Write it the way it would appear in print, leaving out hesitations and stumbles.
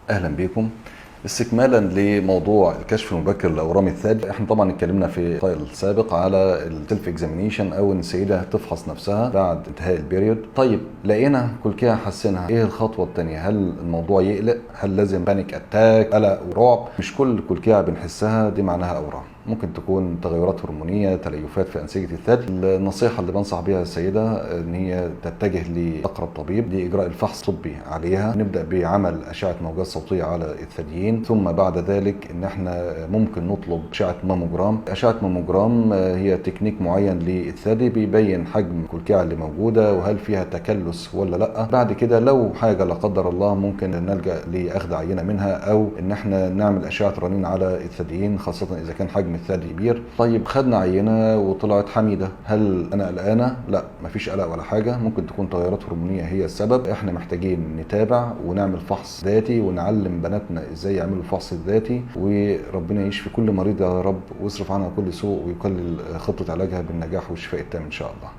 اهلا بكم. استكمالا لموضوع الكشف المبكر لاورام الثدي، احنا طبعا اتكلمنا في اللقاء السابق على السيلف اكزامينيشن او ان السيده تفحص نفسها بعد انتهاء البيريود. طيب لقينا كلكيع حسنها، ايه الخطوه الثانيه؟ هل الموضوع يقلق؟ هل لازم بانيك اتاك، قلق ورعب؟ مش كل كلكيع بنحسها دي معناها اورام، ممكن تكون تغيرات هرمونيه، تليفات في انسجه الثدي. النصيحه اللي بنصح بيها السيده ان هي تتجه لاقرب طبيب لاجراء الفحص الطبي عليها. نبدا بعمل اشعه موجات صوتيه على الثديين، ثم بعد ذلك ان احنا ممكن نطلب اشعه ماموجرام. اشعه ماموجرام هي تكنيك معين للثدي بيبين حجم الكلكعه اللي موجوده وهل فيها تكلس ولا لا. بعد كده لو حاجه لا قدر الله ممكن نلجا لاخذ عينه منها، او ان احنا نعمل اشعه رنين على الثديين خاصه اذا كان حجم الثدي كبير. طيب خدنا عينه وطلعت حميده، هل انا قلقانه؟ لا، مفيش قلق ولا حاجه، ممكن تكون تغيرات هرمونيه هي السبب. احنا محتاجين نتابع ونعمل فحص ذاتي ونعلم بناتنا ازاي يعملوا الفحص الذاتي، وربنا يشفي كل مريض يا رب ويصرف عنها كل سوء ويقلل خطه علاجها بالنجاح والشفاء التام ان شاء الله.